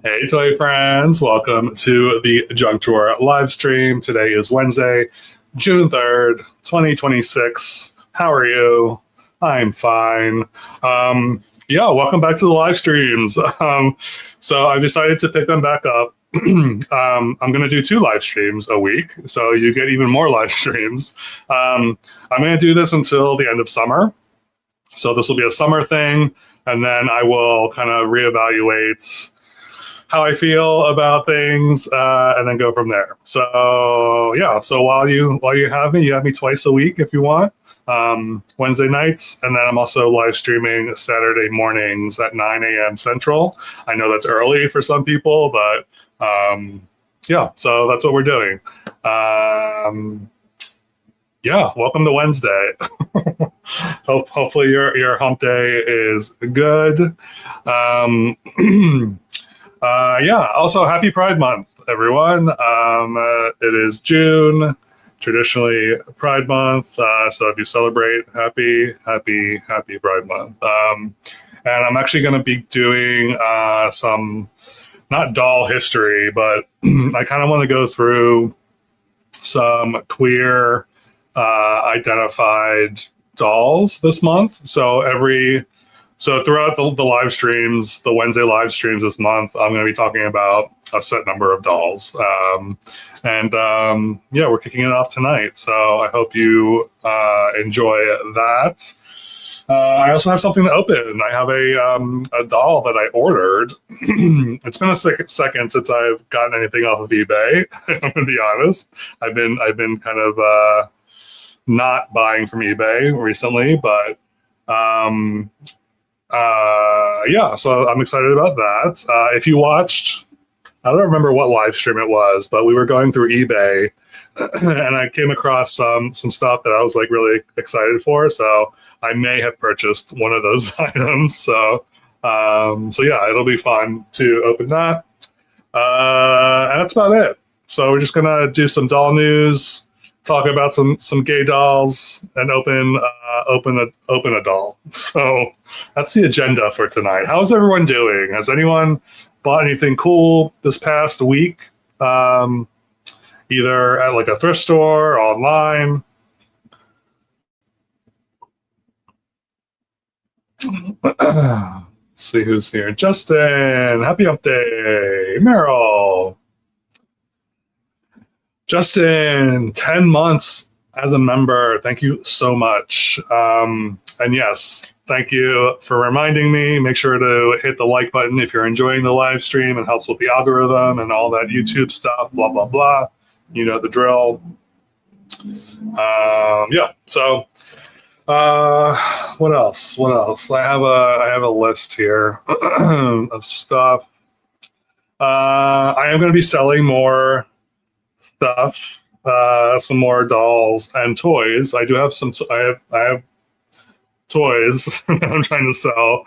Hey, toy friends, welcome to the Junk Drawer live stream. Today is Wednesday, June 3rd, 2026. How are you? I'm fine. Welcome back to the live streams. So I've decided to pick them back up. I'm going to do 2 live streams a week, so you get even more live streams. I'm going to do this until the end of summer. So this will be a summer thing, and then I will kind of reevaluate how I feel about things, and then go from there. So yeah, so while you have me, you have me twice a week if you want. Wednesday nights, and then I'm also live streaming Saturday mornings at 9 a.m. Central. I know that's early for some people, but yeah, so that's what we're doing. Yeah, welcome to Wednesday. Hopefully your hump day is good. Yeah, also happy Pride Month, everyone. It is June, traditionally Pride Month. So if you celebrate, happy Pride Month. And I'm actually going to be doing some, not doll history, but I kind of want to go through some queer identified dolls this month. So throughout the live streams, the Wednesday live streams this month, I'm going to be talking about a set number of dolls. Yeah, we're kicking it off tonight. So I hope you enjoy that. I also have something to open. I have a doll that I ordered. It's been a second since I've gotten anything off of eBay. I'm going to be honest. I've been kind of not buying from eBay recently, but yeah, so I'm excited about that. If you watched, I don't remember what live stream it was, but we were going through eBay and I came across some stuff that I was like really excited for. So I may have purchased one of those items. So yeah, it'll be fun to open that. And that's about it. So we're just gonna do some doll news, talk about some gay dolls, and open a doll. So that's the agenda for tonight. How's everyone doing? Has anyone bought anything cool this past week? Either at like a thrift store or online? Let's see who's here. Justin, happy hump day. Meryl. Justin, 10 months as a member. Thank you so much. And yes, thank you for reminding me. Make sure to hit the like button if you're enjoying the live stream. It helps with the algorithm and all that YouTube stuff, blah, blah, blah. You know the drill. Yeah, so what else? I have a list here of stuff. I am going to be selling more stuff, some more dolls and toys. I do have some. I have toys that I'm trying to sell.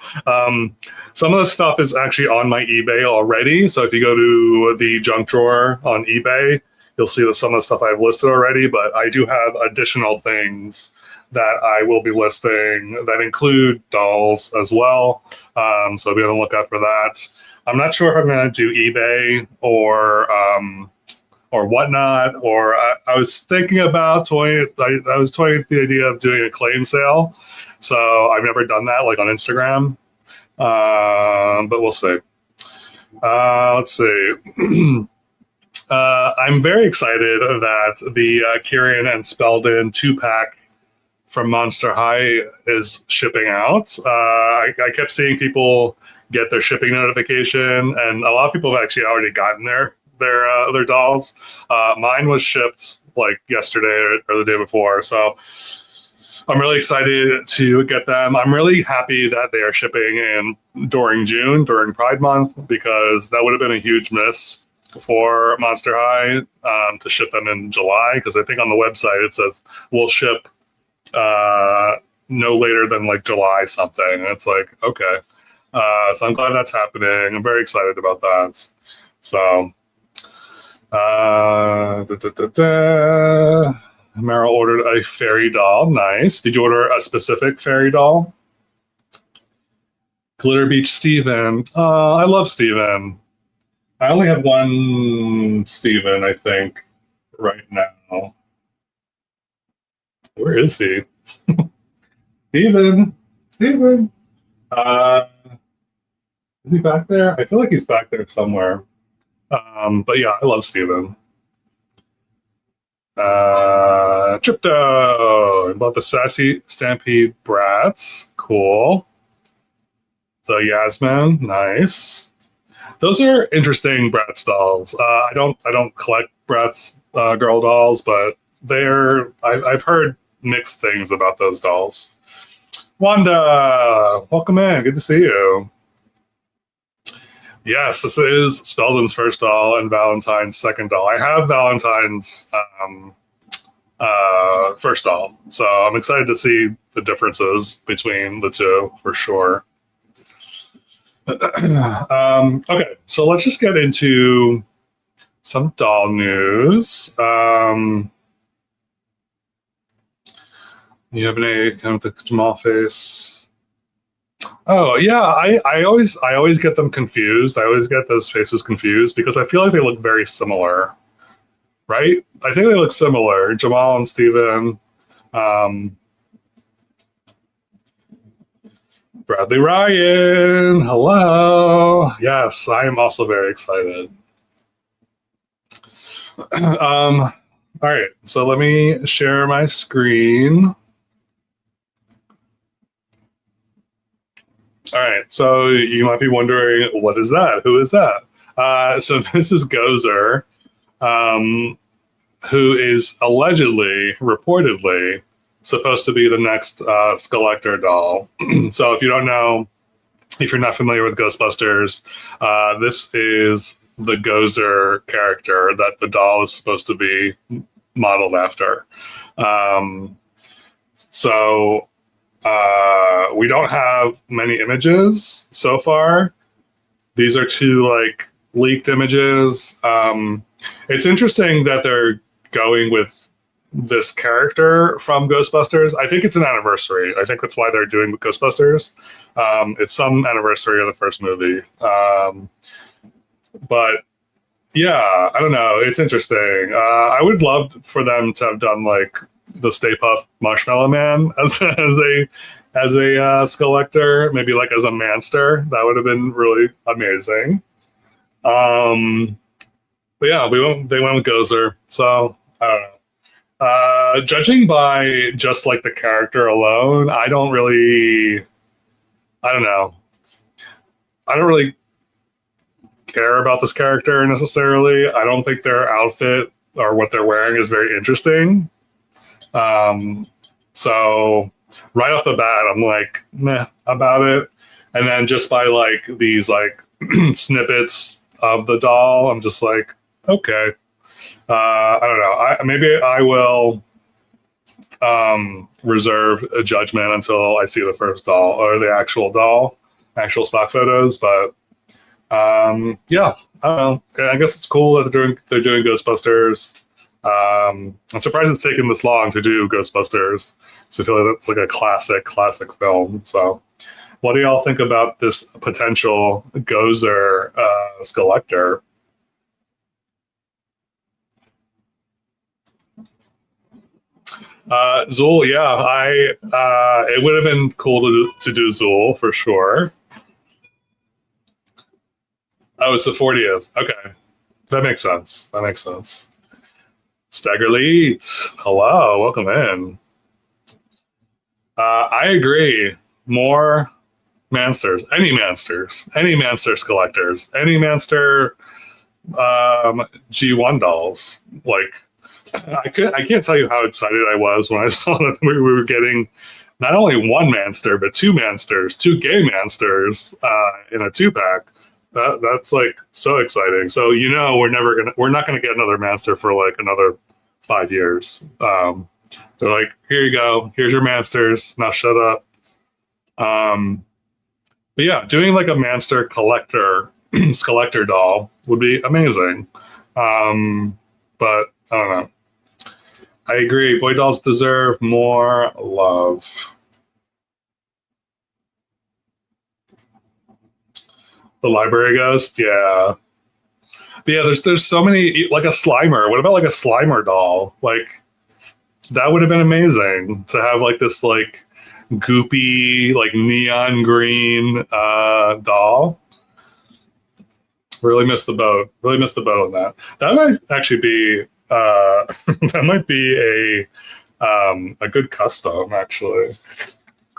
Some of the stuff is actually on my eBay already. So if you go to the junk drawer on eBay, you'll see that some of the stuff I've listed already. But I do have additional things that I will be listing that include dolls as well. So be on the lookout for that. I'm not sure if I'm going to do eBay or whatnot, or I was thinking about toying. I was toying with the idea of doing a claim sale. So I've never done that, like on Instagram, but we'll see. Let's see. I'm very excited that the Kieran and Spelden 2-pack from Monster High is shipping out. I kept seeing people get their shipping notification, and a lot of people have actually already gotten their dolls. Mine was shipped like yesterday or the day before, so I'm really excited to get them. I'm really happy that they are shipping in during June, during Pride Month, because that would have been a huge miss for Monster High to ship them in July, because I think on the website it says we'll ship no later than like July something, and it's like, okay. So I'm glad that's happening. I'm very excited about that. So Meryl ordered a fairy doll. Nice. Did you order a specific fairy doll? Glitter Beach Steven. I love Steven. I only have one Steven, I think, right now. Where is he? Steven! Steven! Uh, is he back there? I feel like he's back there somewhere. But yeah, I love Steven. Tripto! About the Sassy Stampede Brats. Cool. So Yasmin, nice. Those are interesting Bratz dolls. I don't collect Bratz girl dolls, but I've heard mixed things about those dolls. Wanda, welcome in. Good to see you. Yes, this is Speldon's first doll and Valentine's second doll. I have Valentine's first doll, so I'm excited to see the differences between the two for sure. Okay, so let's just get into some doll news. You have any kind of the Jamal face? Oh yeah, I always get them confused. I always get those faces confused because I feel like they look very similar, right? I think they look similar, Jamal and Steven. Um, Bradley Ryan, hello. Yes, I am also very excited. All right, so let me share my screen. All right, so you might be wondering, what is that? Who is that? So this is Gozer, um, who is allegedly, reportedly, supposed to be the next Skeletor doll. So if you don't know, if you're not familiar with Ghostbusters, this is the Gozer character that the doll is supposed to be modeled after. Um, so we don't have many images so far. These are two like leaked images. It's interesting that they're going with this character from Ghostbusters. I think it's an anniversary. I think that's why they're doing Ghostbusters. It's some anniversary of the first movie. But yeah, I don't know. It's interesting. I would love for them to have done like the Stay Puft Marshmallow Man as a Skeletor, maybe like as a Manster. That would have been really amazing. Um, but yeah, they went with Gozer. So I don't know. Judging by just like the character alone, I don't know. I don't really care about this character necessarily. I don't think their outfit or what they're wearing is very interesting. So right off the bat, I'm like, meh about it. And then just by like these like snippets of the doll, I'm just like, okay. I don't know. Maybe I will reserve a judgment until I see the first doll or the actual doll, actual stock photos. But yeah, I don't know. I guess it's cool that they're doing Ghostbusters. I'm surprised it's taken this long to do Ghostbusters. So I feel like it's like a classic film. So, what do y'all think about this potential Gozer Skeletor? Zool, yeah, it would have been cool to do Zool for sure. Oh, it's the 40th. Okay, that makes sense. That makes sense. Staggerleet, hello, welcome in. I agree. More Mansters, any Mansters collectors, any Manster G1 dolls. Like, I can't tell you how excited I was when I saw that we were getting not only one Manster, but two Mansters, two gay Mansters in a two pack. That's like so exciting. So we're not gonna get another Manster for like another 5 years. They're like, here you go, here's your Mansters. Now shut up. But yeah, doing like a Manster collector doll would be amazing. But I don't know. I agree. Boy dolls deserve more love. The library ghost, yeah. But yeah, there's so many, like a Slimer. What about like a Slimer doll? Like that would have been amazing to have like this like goopy like neon green doll. Really missed the boat. Really missed the boat on that. That might actually be that might be a good custom actually.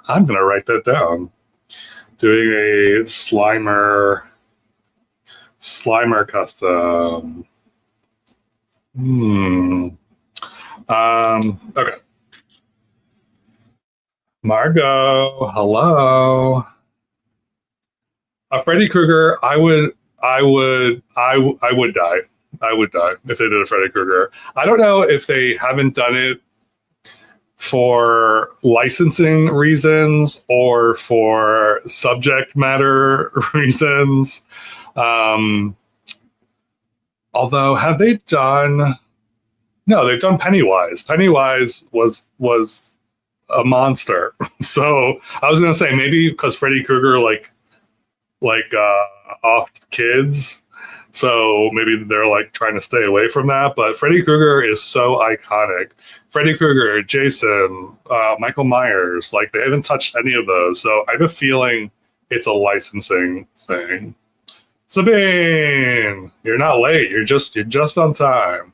I'm gonna write that down. Doing a Slimer custom. Okay. Margot, hello. A Freddy Krueger, I would die. I would die if they did a Freddy Krueger. I don't know if they haven't done it for licensing reasons or for subject matter reasons. Although, have they done? No, they've done Pennywise. Pennywise was a monster. So I was gonna say maybe because Freddy Krueger like off kids, so maybe they're like trying to stay away from that. But Freddy Krueger is so iconic. Freddy Krueger, Jason, Michael Myers, like they haven't touched any of those. So I have a feeling it's a licensing thing. Sabine, you're not late. You're just on time.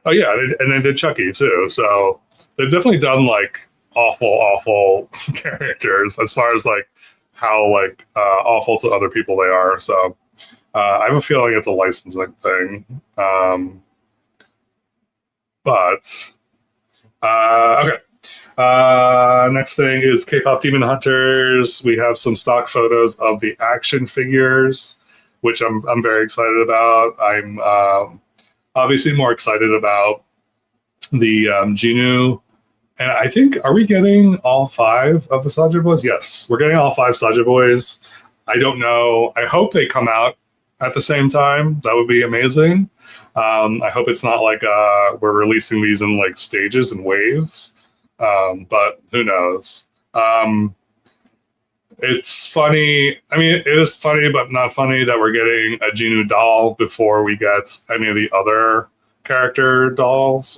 Oh yeah, and they did Chucky too. So they've definitely done like awful characters as far as like how like awful to other people they are. So I have a feeling it's a licensing thing. But okay. Next thing is K-pop Demon Hunters. We have some stock photos of the action figures, which I'm very excited about. I'm obviously more excited about the Genu. And I think, are we getting all 5 of the Saja Boys? Yes, we're getting all 5 Saja Boys. I don't know. I hope they come out at the same time. That would be amazing. I hope it's not like we're releasing these in like stages and waves. But who knows? It's funny. I mean, it is funny, but not funny that we're getting a Genu doll before we get any of the other character dolls.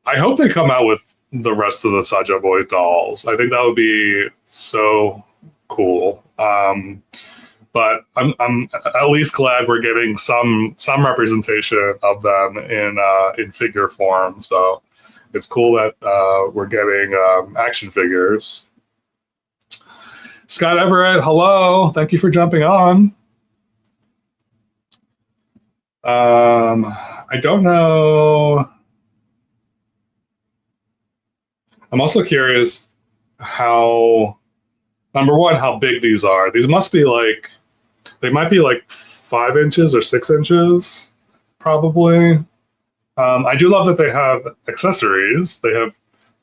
I hope they come out with the rest of the Saja Boy dolls. I think that would be so cool. But I'm at least glad we're getting some representation of them in figure form. So it's cool that we're getting action figures. Scott Everett, hello. Thank you for jumping on. I don't know. I'm also curious how, number one, how big these are. These must be like, they might be like 5 inches or 6 inches, probably. I do love that they have accessories. They have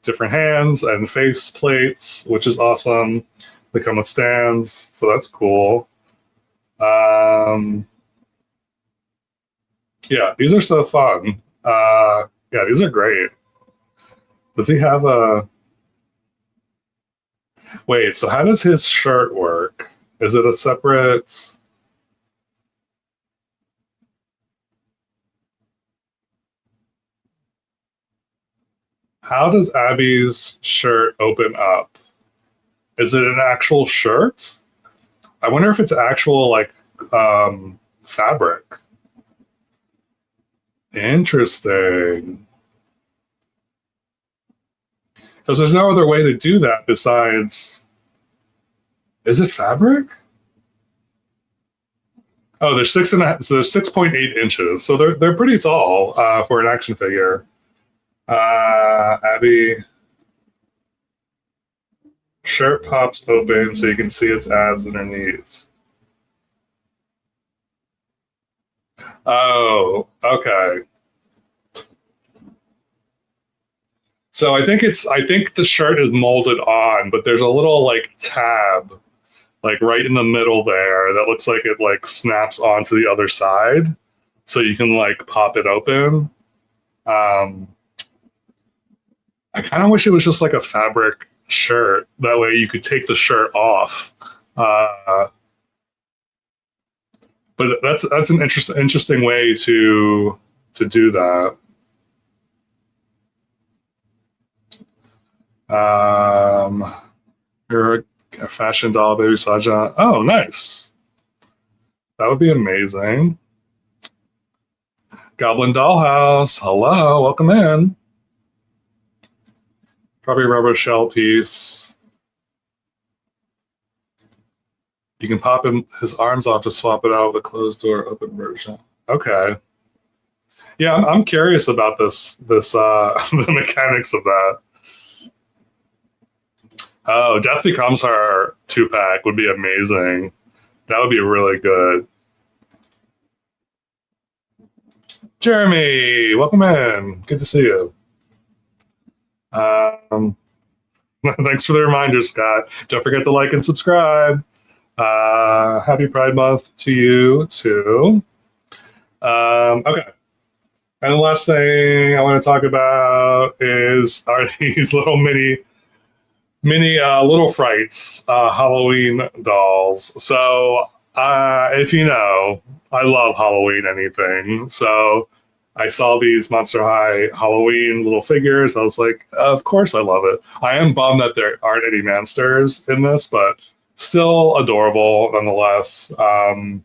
different hands and face plates, which is awesome. They come with stands, so that's cool. Yeah, these are so fun. Yeah, these are great. Does he have a... Wait, so how does his shirt work? Is it a separate... How does Abby's shirt open up? Is it an actual shirt? I wonder if it's actual, like, fabric. Interesting. Because there's no other way to do that besides... Is it fabric? Oh, they're 6.5, so they're 6.8 inches. So they're pretty tall for an action figure. Abby, shirt pops open so you can see its abs underneath. Oh, okay. So I think the shirt is molded on, but there's a little like tab, like right in the middle there, that looks like it like snaps onto the other side, so you can like pop it open. I kind of wish it was just like a fabric shirt. That way you could take the shirt off. But that's an interesting way to do that. You're a fashion doll, baby Saja. Oh, nice. That would be amazing. Goblin Dollhouse. Hello, welcome in. Probably a rubber shell piece. You can pop his arms off to swap it out with a closed door open version. Okay. Yeah, I'm curious about this the mechanics of that. Oh, Death Becomes Her 2-pack would be amazing. That would be really good. Jeremy, welcome in. Good to see you. Thanks for the reminder, Scott. Don't forget to like and subscribe. Happy Pride Month to you too. Okay. And the last thing I want to talk about are these little mini Little Frights Halloween dolls. So if you know, I love Halloween anything. So I saw these Monster High Halloween little figures. I was like, of course I love it. I am bummed that there aren't any monsters in this, but still adorable nonetheless. I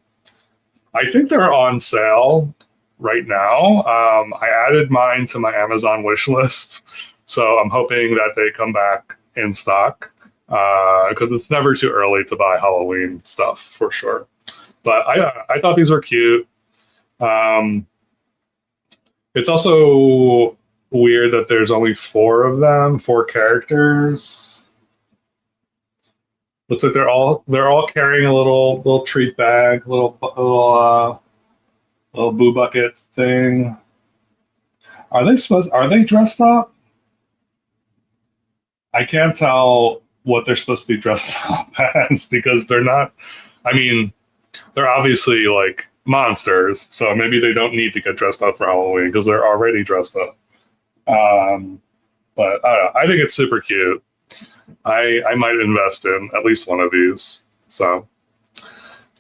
think they're on sale right now. I added mine to my Amazon wish list, so I'm hoping that they come back in stock because it's never too early to buy Halloween stuff for sure. But I thought these were cute. It's also weird that there's only 4 of them, 4 characters. Looks like they're all carrying a little treat bag, little boo bucket thing. Are they dressed up? I can't tell what they're supposed to be dressed up as because they're not. I mean, they're obviously like monsters, so maybe they don't need to get dressed up for Halloween because they're already dressed up. But I don't know. I think it's super cute. I might invest in at least one of these. So,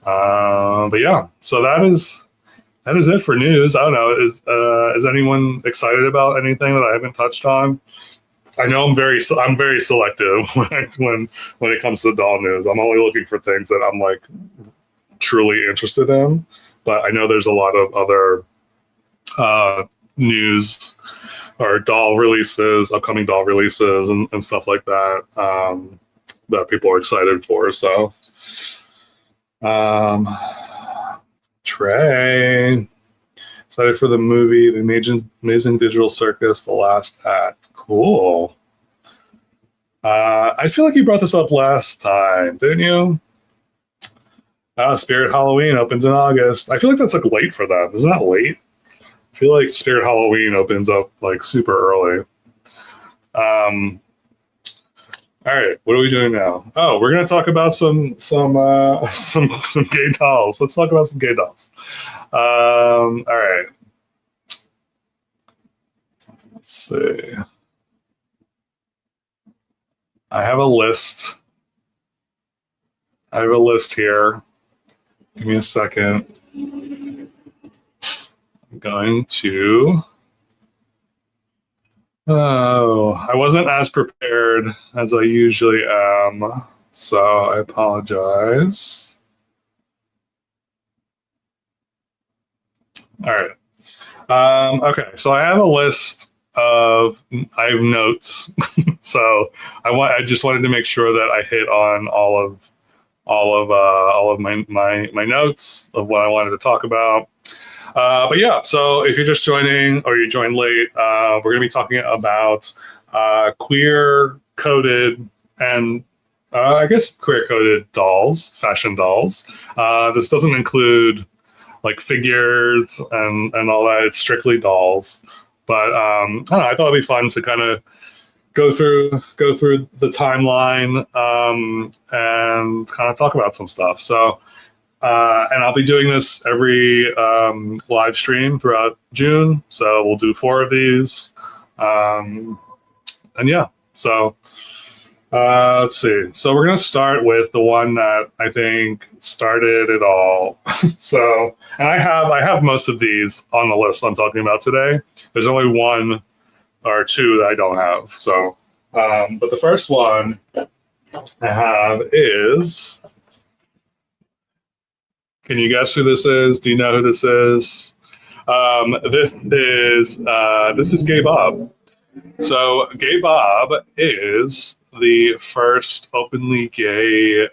but yeah. So that is it for news. I don't know. Is anyone excited about anything that I haven't touched on? I know I'm very selective when it comes to doll news. I'm only looking for things that I'm like truly interested in. But I know there's a lot of other news or doll releases, upcoming doll releases, and stuff like that that people are excited for. So, Trey, excited for the movie, The Amazing Digital Circus, The Last Act. Cool. I feel like you brought this up last time, didn't you? Spirit Halloween opens in August. I feel like that's like late for them. Isn't that late? I feel like Spirit Halloween opens up like super early. All right, what are we doing now? Oh, we're gonna talk about some gay dolls. Let's talk about some gay dolls. All right. Let's see. I have a list. Here. Give me a second. I'm going to. Oh, I wasn't as prepared as I usually am, so I apologize. All right. Okay, so I have a list I have notes. So I just wanted to make sure that I hit on all of my notes of what I wanted to talk about. But yeah, so if you're just joining or you joined late, we're going to be talking about queer coded and I guess queer coded dolls, fashion dolls. This doesn't include like figures and all that. It's strictly dolls. But I don't know, I thought it'd be fun to kind of go through the timeline and kind of talk about some stuff. So, and I'll be doing this every live stream throughout June. So we'll do 4 of these. And yeah, so Let's see. So we're gonna start with the one that I think started it all. So, and I have most of these on the list I'm talking about today. There's only one or two that I don't have. So, but the first one I have is. Can you guess who this is? Do you know who this is? This is Gay Bob. So Gay Bob is the first openly gay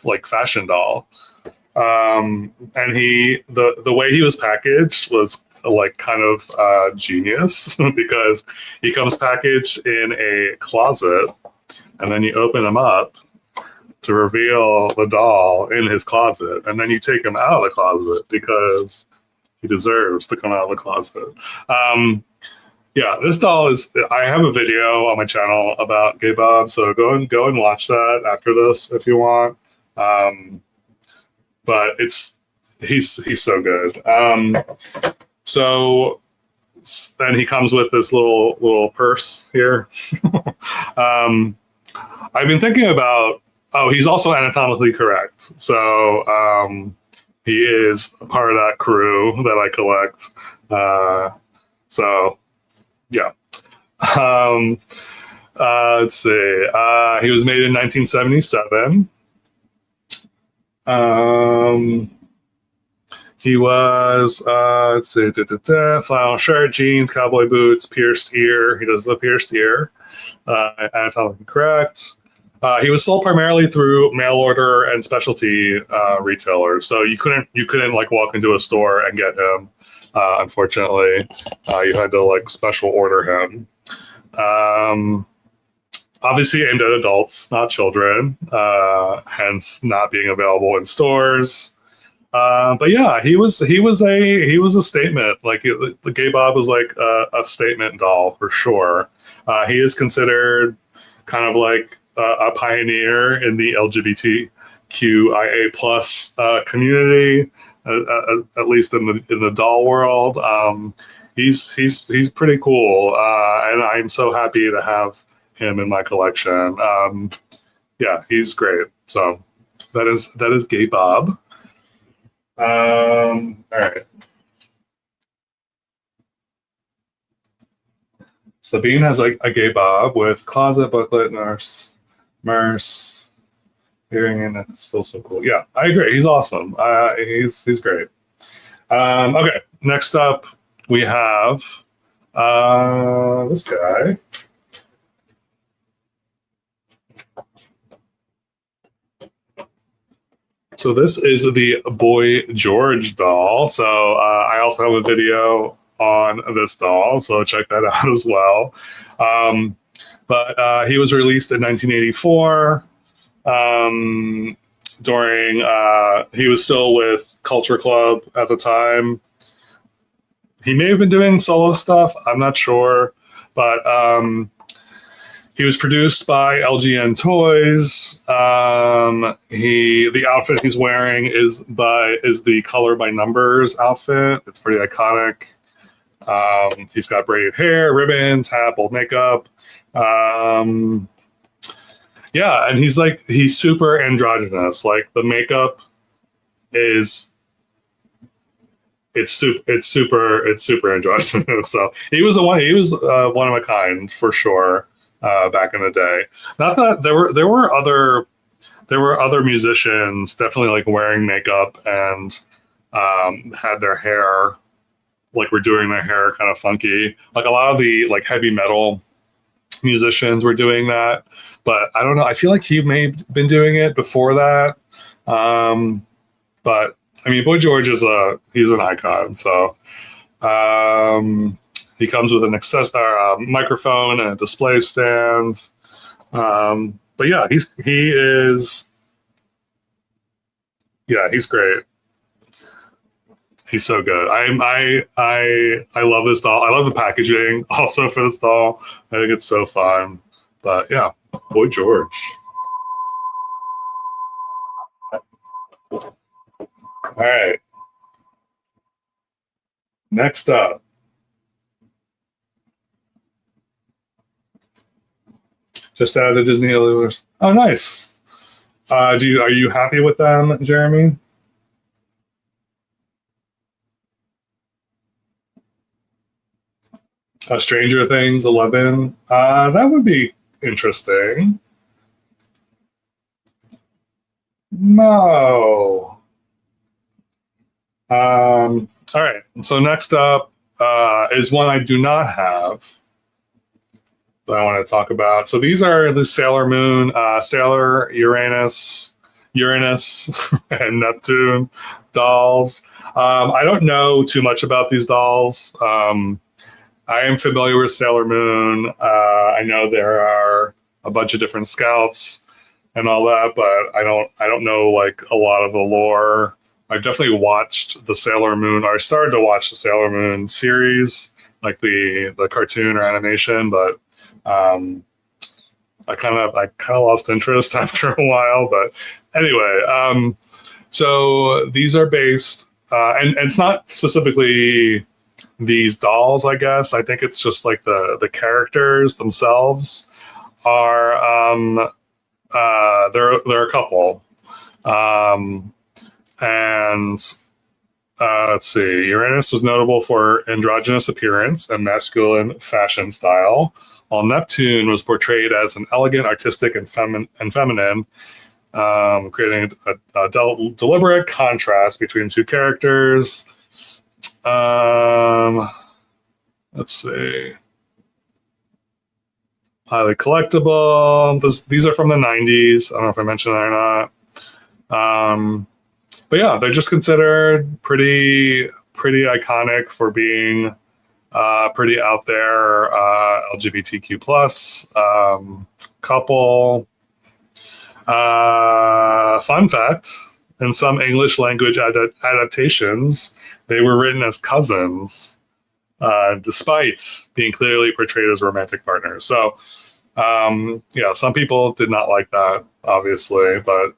like fashion doll. And the way he was packaged was like kind of genius because he comes packaged in a closet, and then you open him up to reveal the doll in his closet, and then you take him out of the closet because he deserves to come out of the closet. Yeah, this doll is. I have a video on my channel about Gay Bob, so go and watch that after this if you want. But he's so good. So then he comes with this little purse here. I've been thinking about. Oh, he's also anatomically correct. So he is part of that crew that I collect. So yeah. Um, let's see. He was made in 1977. He was, let's see, flannel shirt, jeans, cowboy boots, pierced ear. He does the pierced ear. Anatomically correct. He was sold primarily through mail order and specialty retailers. So you couldn't like walk into a store and get him. Unfortunately, you had to like special order him. Obviously aimed at adults, not children, hence not being available in stores. But yeah, he was a statement. Like the Gay Bob was like a statement doll for sure. He is considered kind of like a pioneer in the LGBTQIA plus community, at least in the doll world. He's pretty cool, and I'm so happy to have him in my collection. Yeah, he's great. So that is Gay Bob. All right. Sabine has like a Gay Bob with closet, booklet, nurse, hearing, and it's still so cool. Yeah, I agree. He's awesome. He's great. Okay, next up we have this guy. So this is the Boy George doll. So I also have a video on this doll, so check that out as well. But he was released in 1984. During he was still with Culture Club at the time. He may have been doing solo stuff. I'm not sure, but he was produced by LGN Toys. The outfit he's wearing is the Color by Numbers outfit. It's pretty iconic. He's got braided hair, ribbons, hat, bold makeup. Yeah, and he's super androgynous. Like the makeup is it's super androgynous. So he was one of a kind for sure back in the day. Not that there were other musicians definitely like wearing makeup and had their hair like were doing their hair kind of funky. Like a lot of the like heavy metal musicians were doing that, but I don't know. I feel like he may have been doing it before that. But I mean, Boy George he's an icon. So he comes with an microphone and a display stand. But yeah, he's great. He's so good. I love this doll. I love the packaging also for this doll. I think it's so fun. But yeah, Boy George. All right. Next up. Just added the Disney Illuminators. Oh, nice. Are you happy with them, Jeremy? Stranger Things 11. That would be interesting. No. All right. So next up is one I do not have that I want to talk about. So these are the Sailor Moon, Sailor Uranus, and Neptune dolls. I don't know too much about these dolls. I am familiar with Sailor Moon. I know there are a bunch of different scouts and all that, but I don't know like a lot of the lore. I've definitely watched the Sailor Moon, or started to watch the Sailor Moon series, like the cartoon or animation, but I kind of lost interest after a while. But anyway, so these are based, and it's not specifically these dolls, I guess. I think it's just like the characters themselves are they're a couple. And let's see. Uranus was notable for androgynous appearance and masculine fashion style, while Neptune was portrayed as an elegant, artistic, and feminine, creating a deliberate contrast between two characters. Let's see. Highly collectible. These are from the 90s. I don't know if I mentioned that or not. But yeah, they're just considered pretty iconic for being pretty out there, LGBTQ plus couple. Fun fact: in some English language adaptations, they were written as cousins, despite being clearly portrayed as romantic partners. So, yeah, some people did not like that, obviously, but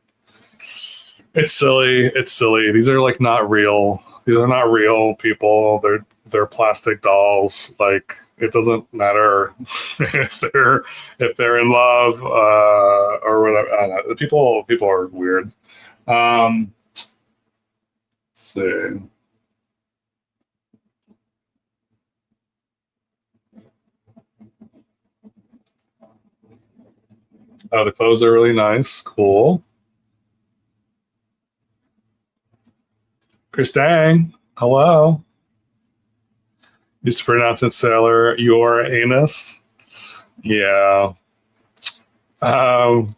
it's silly. It's silly. These are like not real. These are not real people. They're plastic dolls. Like, it doesn't matter if they're in love or whatever. I don't know. People are weird. Let's see. Oh, the clothes are really nice. Cool. Chris Dang, hello. Used to pronounce it Sailor Uranus. Yeah. Um,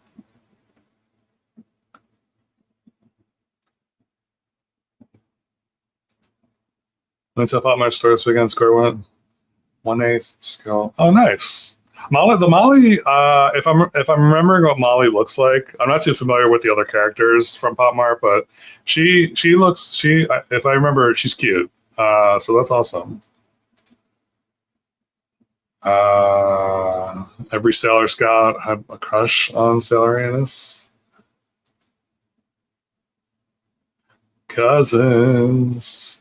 Let's up my store this weekend. Score 1/8 skill. Oh, nice. Molly, the Molly. If I'm remembering what Molly looks like, I'm not too familiar with the other characters from Pop Mart, but she looks if I remember, she's cute. So that's awesome. Every Sailor Scout had a crush on Sailor Uranus. Cousins.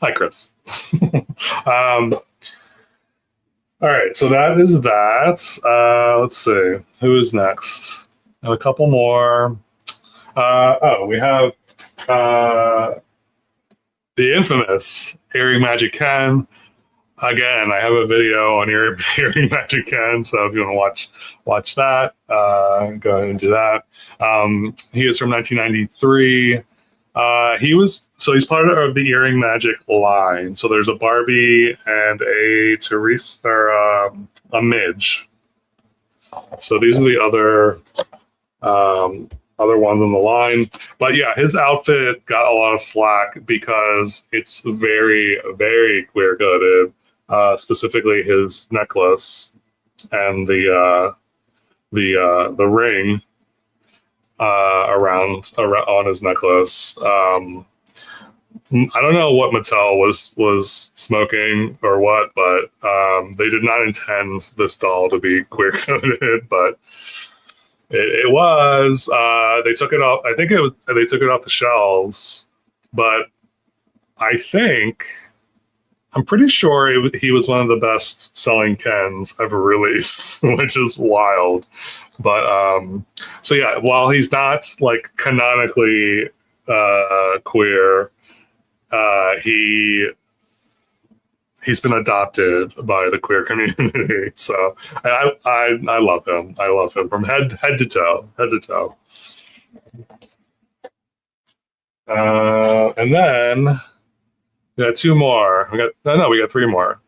Hi, Chris. All right, so that is that. Let's see, who is next? A couple more. We have the infamous Earring Magic Ken. Again, I have a video on Earring Magic Ken, so if you want to watch that, go ahead and do that. He is from 1993. He's part of the Earring Magic line. So there's a Barbie and a Teresa, or a Midge. So these are the other ones in the line. But yeah, his outfit got a lot of slack because it's very, very queer coded. Specifically his necklace and the ring around on his necklace. I don't know what Mattel was smoking or what, but they did not intend this doll to be queer coded, but it was. They took it off. I think they took it off the shelves, but I think I'm pretty sure he was one of the best selling Kens ever released, which is wild. But so yeah, while he's not like canonically queer, he's been adopted by the queer community. So I love him. I love him from head to toe, head to toe. And then we got two more. We got three more.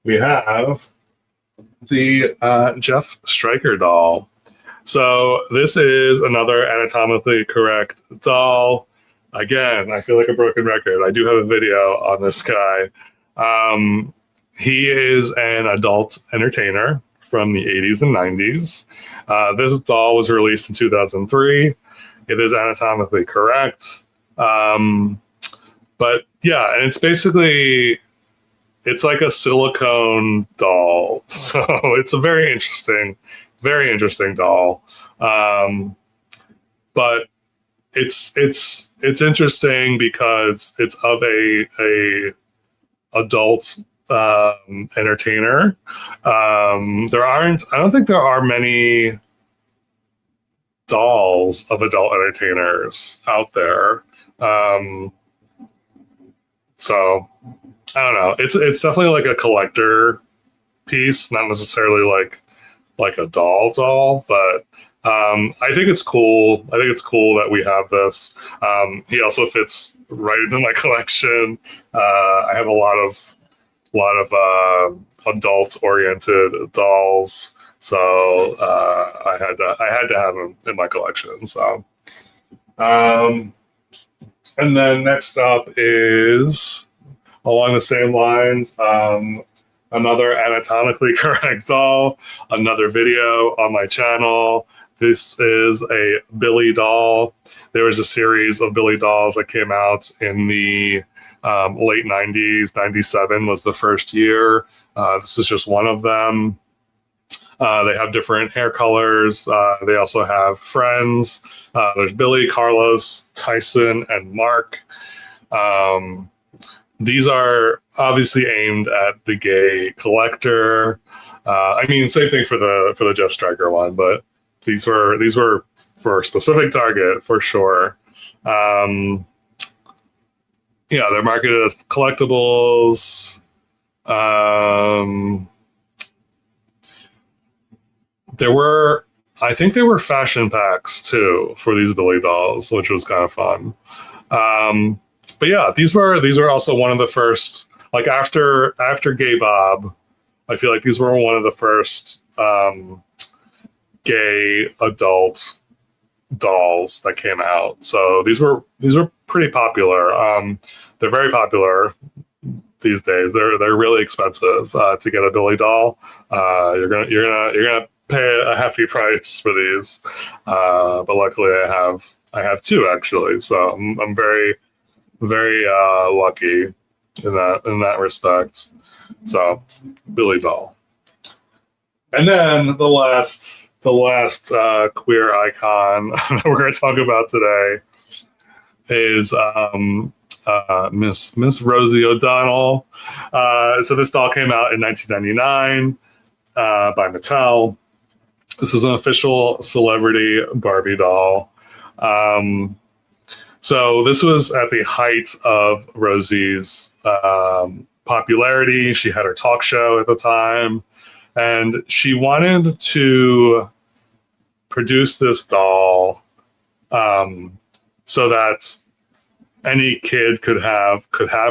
We have the Jeff Stryker doll. So this is another anatomically correct doll. Again, I feel like a broken record. I do have a video on this guy. He is an adult entertainer from the 80s and 90s. This doll was released in 2003. It is anatomically correct. But yeah, and it's basically, it's like a silicone doll. So it's a very interesting doll. But it's interesting because it's of a adult entertainer. I don't think there are many dolls of adult entertainers out there. So I don't know. It's definitely like a collector piece, not necessarily like a doll, but I think it's cool. I think it's cool that we have this. He also fits right into my collection. I have a lot of adult oriented dolls, so I had to have him in my collection. So, and then next up is along the same lines. Another anatomically correct doll, another video on my channel. This is a Billy doll. There was a series of Billy dolls that came out in the late 90s. 97 was the first year. This is just one of them. They have different hair colors. They also have friends. There's Billy, Carlos, Tyson, and Mark. These are obviously aimed at the gay collector. I mean, same thing for the Jeff Stryker one, but these were for a specific target for sure. Yeah, they're marketed as collectibles. I think there were fashion packs too for these Billy dolls, which was kind of fun. But yeah, these were also one of the first, like after Gay Bob, I feel like these were one of the first gay adult dolls that came out. So these were pretty popular. They're very popular these days. They're really expensive to get a Billy doll. You're gonna pay a hefty price for these. But luckily I have two actually. So I'm very lucky in that respect. So Billy doll. And then the last queer icon that we're going to talk about today is Miss Rosie O'Donnell. So this doll came out in 1999 by Mattel. This is an official celebrity Barbie doll. So this was at the height of Rosie's popularity. She had her talk show at the time, and she wanted to produce this doll so that any kid could have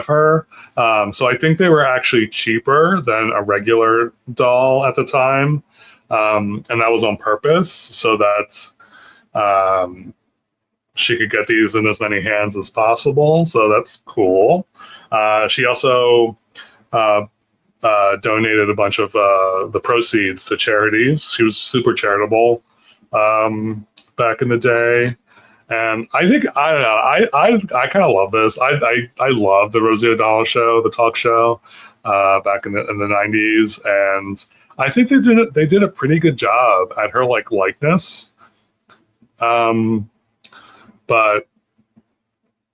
her. So I think they were actually cheaper than a regular doll at the time, and that was on purpose so that she could get these in as many hands as possible. So that's cool. She also donated a bunch of the proceeds to charities. She was super charitable back in the day. And I think, I don't know, I kind of love this. I love the Rosie O'Donnell show, the talk show back in the 90s. And I think they did a pretty good job at her likeness. But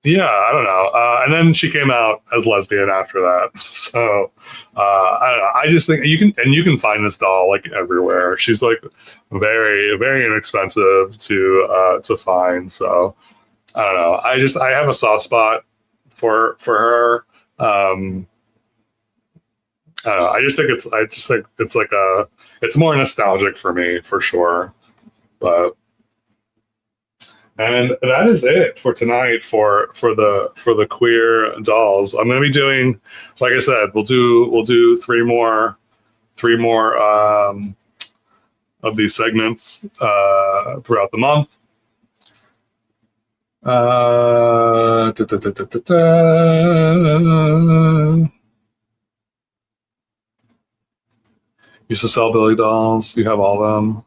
Yeah, I don't know. And then she came out as lesbian after that. So I don't know. I just think you can find this doll like everywhere. She's like very, very inexpensive to find. So I don't know. I have a soft spot for her. Um, I don't know. I just think it's like it's more nostalgic for me for sure. But and that is it for tonight for the queer dolls. I'm going to be doing, like I said, we'll do three more of these segments throughout the month. Da, da, da, da, da, da. Used to sell Billy dolls. You have all of them.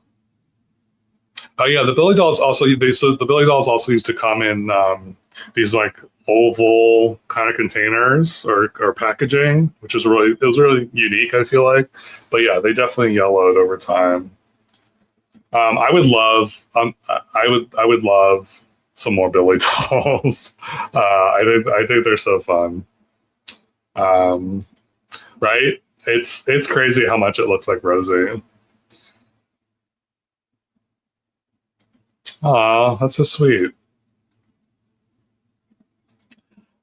Oh yeah, the Billy dolls also the Billy dolls also used to come in these like oval kind of containers or packaging, which is really it was really unique. I feel like, but yeah, they definitely yellowed over time. I would love I would love some more Billy dolls. I think they're so fun. Um, right? It's crazy how much it looks like Rosie. Aw, that's so sweet.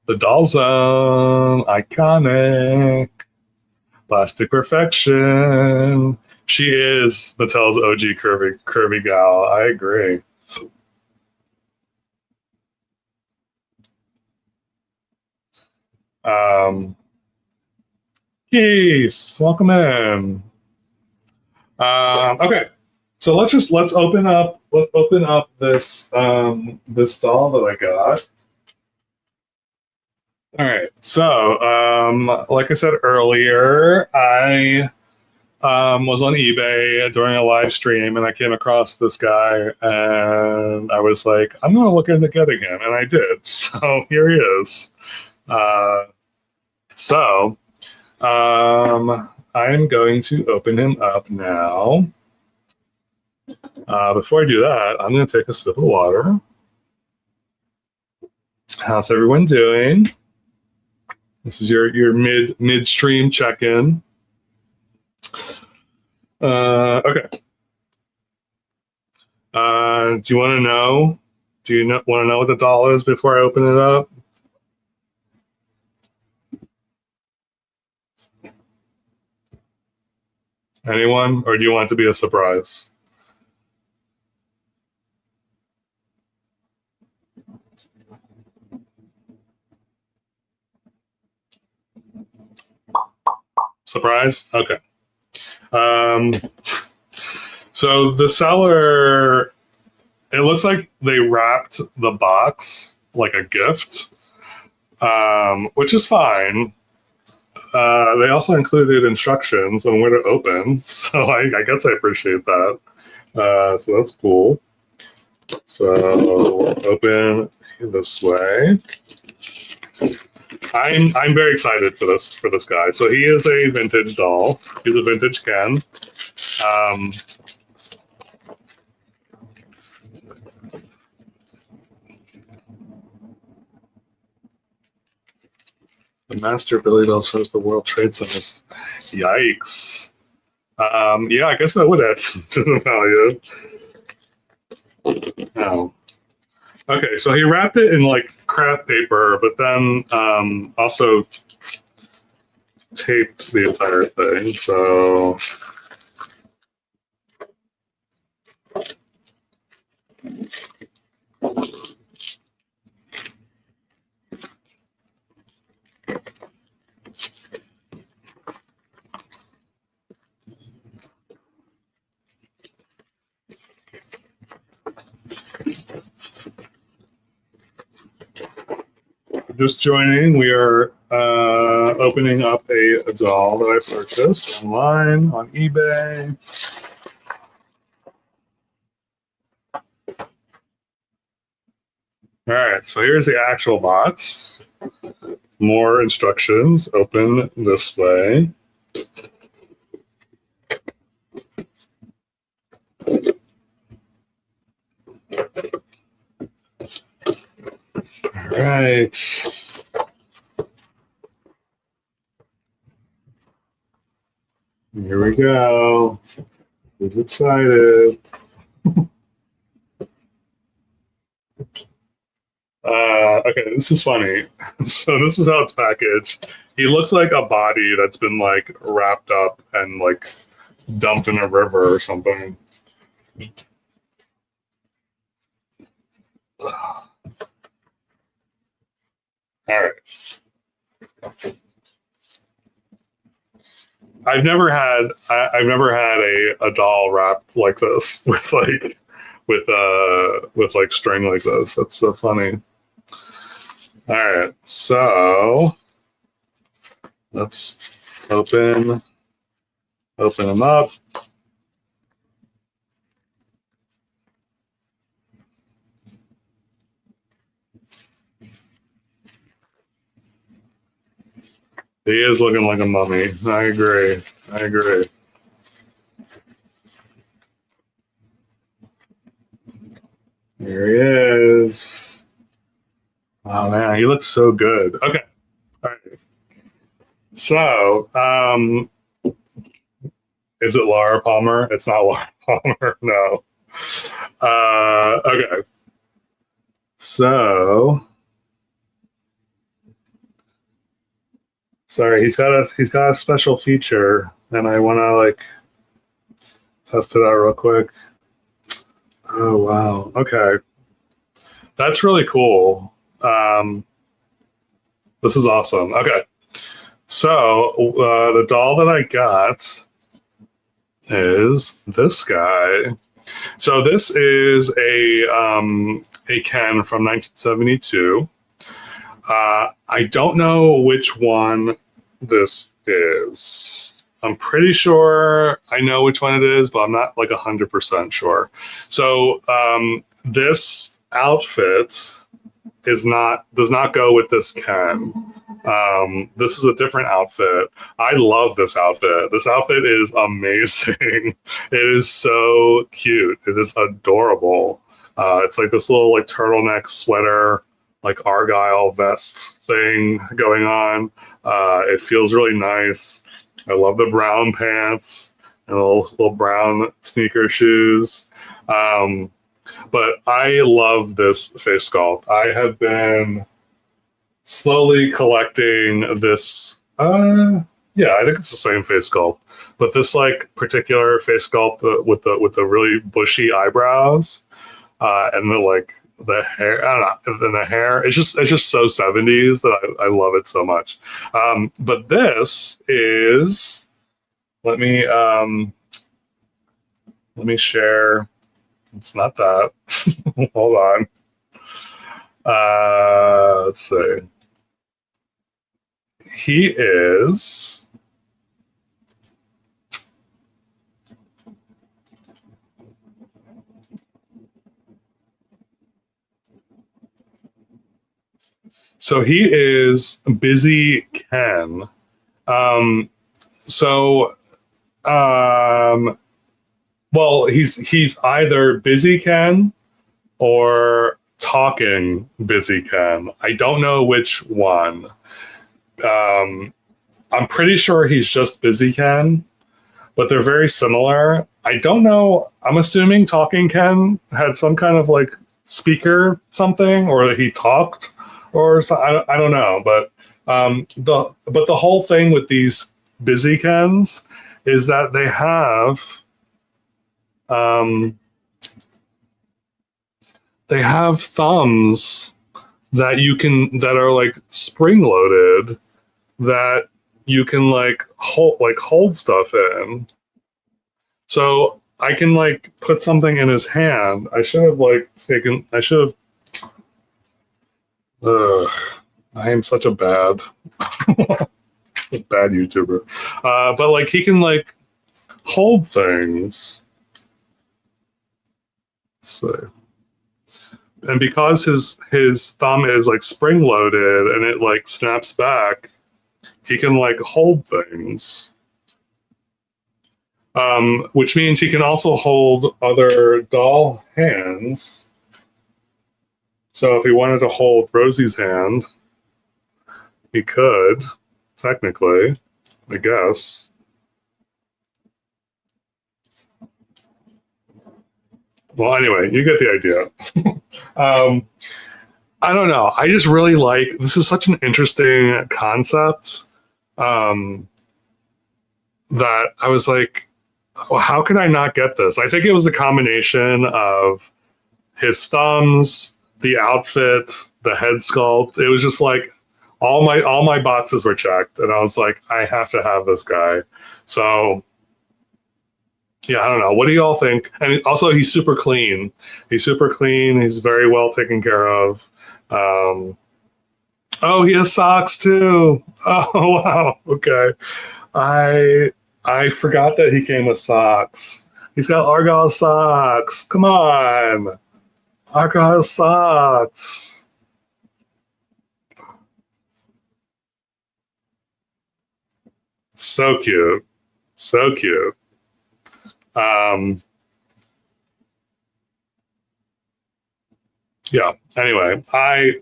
The Doll Zone, iconic, plastic perfection. She is Mattel's OG curvy gal. I agree. Um, Keith, welcome in. Okay, so let's open up this this doll that I got. All right, so like I said earlier, I was on eBay during a live stream, and I came across this guy, and I was like, I'm going to look into getting him, and I did. So here he is. Uh, so I'm going to open him up now. Before I do that, I'm going to take a sip of water. How's everyone doing? This is your midstream check in. Okay. Do you want to know? Do you want to know what the doll is before I open it up? Anyone, or do you want it to be a surprise? Surprise? Okay. Um, so the seller, it looks like they wrapped the box like a gift, which is fine. They also included instructions on where to open, so I guess I appreciate that. So that's cool. So open this way. I'm very excited for this guy. So he is a vintage doll. He's a vintage Ken. Um, the Master Billy Doll shows the World Trade Center. Yikes. Yeah, I guess that would add to the value. Oh. Okay, so he wrapped it in like craft paper, but then also taped the entire thing. So just joining, we are opening up a doll that I purchased online on eBay. All right, so here's the actual box. More instructions. Open this way. All right. Here we go. Who's excited? Okay, this is funny. So this is how it's packaged. He looks like a body that's been like wrapped up and like dumped in a river or something. All right. I've never had a doll wrapped like this with like string like this. That's so funny. All right, so let's open them up. He is looking like a mummy. I agree. I agree. Here he is. Oh man, he looks so good. Okay. All right. So, is it Laura Palmer? It's not Laura Palmer. No. Okay. So, sorry, he's got a special feature, and I want to like test it out real quick. Oh wow. Okay. That's really cool. This is awesome. Okay. So the doll that I got is this guy. So this is a Ken from 1972. I don't know which one this is. I'm pretty sure I know which one it is, but I'm not like 100% sure. So this outfit does not go with this Ken. This is a different outfit. I love this outfit. This outfit is amazing. It is so cute. It is adorable. It's like this little like turtleneck sweater, like Argyle vest thing going on. It feels really nice. I love the brown pants and little brown sneaker shoes. But I love this face sculpt. I have been slowly collecting this. Yeah, I think it's the same face sculpt, but this like particular face sculpt with the really bushy eyebrows and the hair. I don't know, and the hair. It's just so 70s that I love it so much. But this is. Let me share. It's not that. Hold on. Let's see. He is. So he is Busy Ken. Well, he's either Busy Ken or Talking Busy Ken. I don't know which one. I'm pretty sure he's just Busy Ken, but they're very similar. I don't know. I'm assuming Talking Ken had some kind of like speaker something, or that he talked, or something. I don't know. But the whole thing with these Busy Kens is that they have thumbs that are like spring loaded, that you can like hold stuff in. So I can like put something in his hand. I should have I am such a bad bad YouTuber. But like he can like hold things. So, and because his thumb is like spring loaded and it like snaps back, he can like hold things. Which means he can also hold other doll hands. So if he wanted to hold Rosie's hand, he could, technically, I guess. Well, anyway, you get the idea. um, I don't know. I just really like this is such an interesting concept um, that I was like, well, how could I not get this? I think it was a combination of his thumbs, the outfit, the head sculpt. It was just like all my boxes were checked, and I was like, I have to have this guy. So yeah, I don't know. What do you all think? And also, he's super clean. He's super clean. He's very well taken care of. Um, oh, he has socks too. Oh wow. Okay. I I forgot that he came with socks. He's got Argyle socks. Come on. Argyle socks. So cute. So cute. Um, yeah. Anyway, I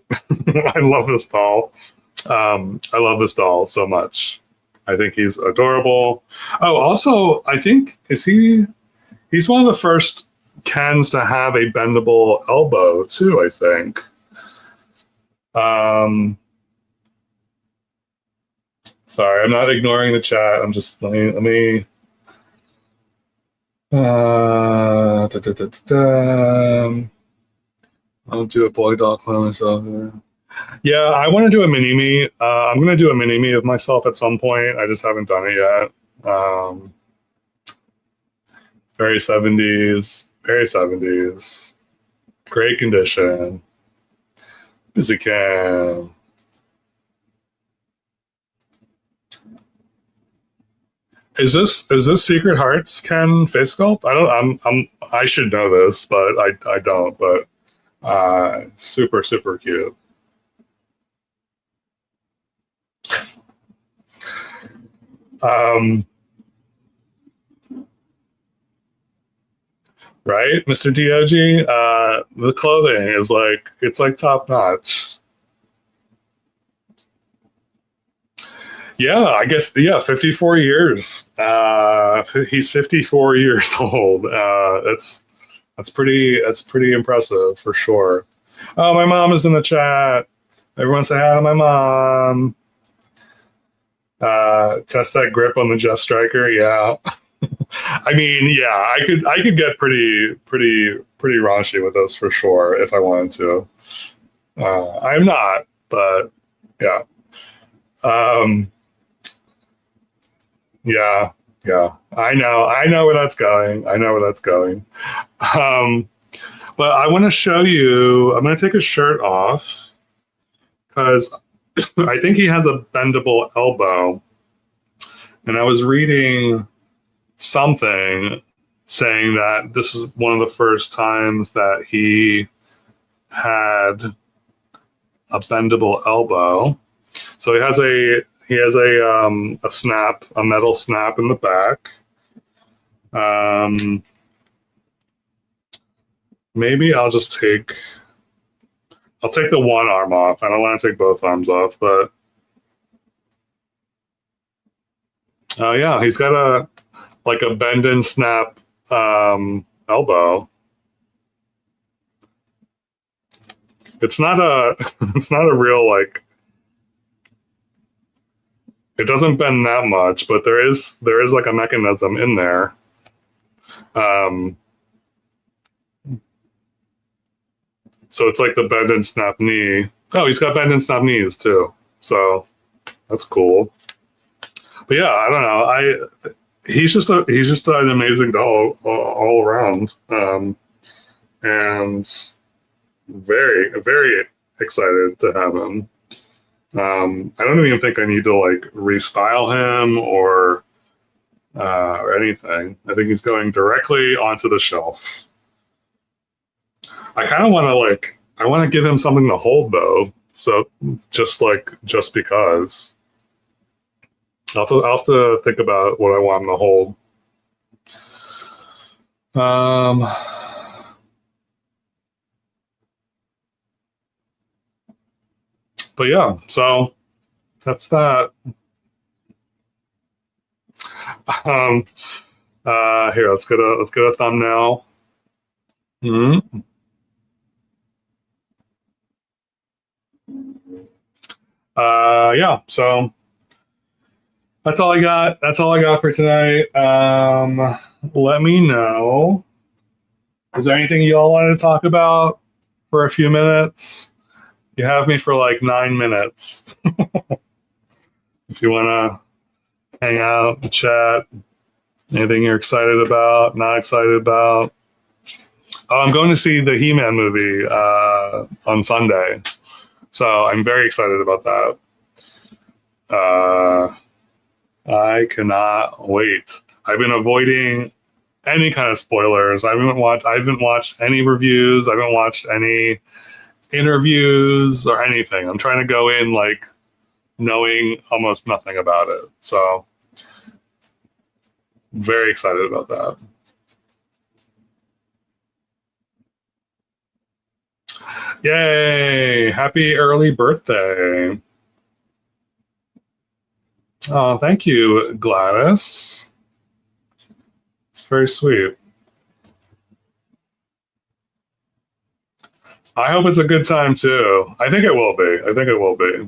love this doll. I love this doll so much. I think he's adorable. Oh, also, I think he's one of the first Kens to have a bendable elbow too, I think. Um, sorry, I'm not ignoring the chat. I'm just let me da, da, da, da. I'll do a boy doll clone myself. Yeah, I want to do a mini me. I'm going to do a mini me of myself at some point. I just haven't done it yet. Very 70s, very 70s. Great condition. Busy can. Is this Secret Hearts Ken face sculpt? I should know this, but I don't. But super super cute. Um, right, Mr. Dog. The clothing is like it's like top notch. Yeah, I guess yeah, 54 years. He's 54 years old. That's pretty impressive for sure. Oh, my mom is in the chat. Everyone say hi to my mom. Test that grip on the Jeff Striker. Yeah. I mean, yeah, I could get pretty raunchy with this for sure if I wanted to. I'm not, but yeah. Um, yeah, yeah. I know where that's going. I know where that's going. Um, but I want to show you. I'm going to take his shirt off because I think he has a bendable elbow. And I was reading something saying that this is one of the first times that he had a bendable elbow. So he has a snap, a metal snap in the back. Maybe I'll take the one arm off. I don't want to take both arms off, but oh yeah, he's got a bend and snap elbow. It's not a it's not a real like it doesn't bend that much, but there is like a mechanism in there. Um, so it's like the bend and snap knee. Oh, he's got bend and snap knees too. So that's cool. But yeah, I don't know. He's just an amazing doll all around, and very very excited to have him. I don't even think I need to like restyle him or anything. I think he's going directly onto the shelf. I kind of want to I want to give him something to hold though. So just because I'll have to think about what I want him to hold. Um, but yeah, so that's that. Um, Here, let's get a thumbnail. Hmm. Yeah, so that's all I got. That's all I got for tonight. Let me know. Is there anything you all wanted to talk about for a few minutes? You have me for like 9 minutes. If you want to hang out, chat, anything you're excited about, not excited about. Oh, I'm going to see the He-Man movie on Sunday, so I'm very excited about that. I cannot wait. I've been avoiding any kind of spoilers. I haven't watched any reviews. I haven't watched any interviews or anything. I'm trying to go in like knowing almost nothing about it. So very excited about that. Yay! Happy early birthday. Oh, thank you, Gladys. It's very sweet. I hope it's a good time too. I think it will be. I think it will be.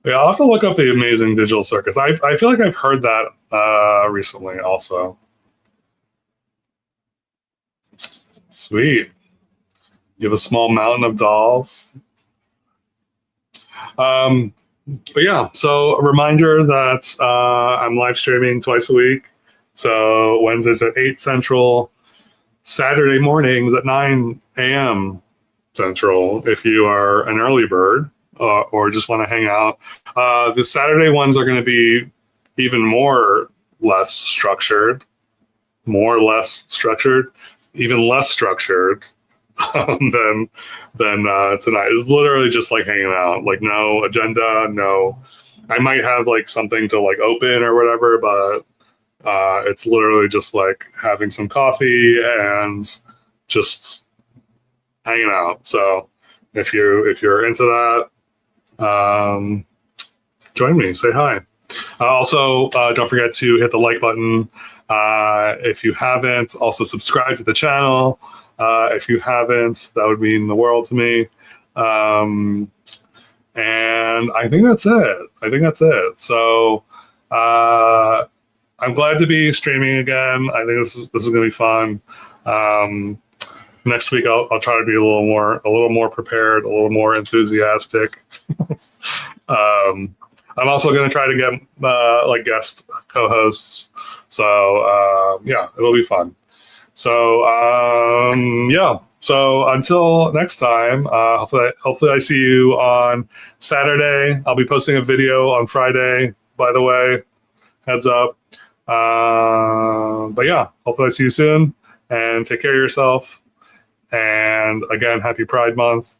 Yeah, I'll have to look up the Amazing Digital Circus. I feel like I've heard that recently also. Sweet. You have a small mountain of dolls. But yeah, so a reminder that I'm live streaming twice a week. So Wednesdays at 8 Central, Saturday mornings at 9 a.m. Central if you are an early bird or just want to hang out. The Saturday ones are going to be even less structured, even less structured than tonight. It's literally just like hanging out, like no agenda, no. I might have like something to like open or whatever, but it's literally just like having some coffee and just hanging out. So if you're into that, join me, say hi. Also, don't forget to hit the like button if you haven't. Also, subscribe to the channel if you haven't. That would mean the world to me. And I think that's it. So I'm glad to be streaming again. I think this is going to be fun. Next week I'll try to be a little more prepared, a little more enthusiastic. I'm also going to try to get like guest co-hosts. So yeah, it'll be fun. So yeah. So until next time, hopefully I see you on Saturday. I'll be posting a video on Friday, by the way. Heads up. But yeah, hopefully I see you soon, and take care of yourself. And again, happy Pride Month.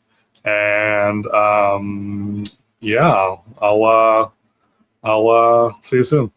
And yeah, I'll see you soon.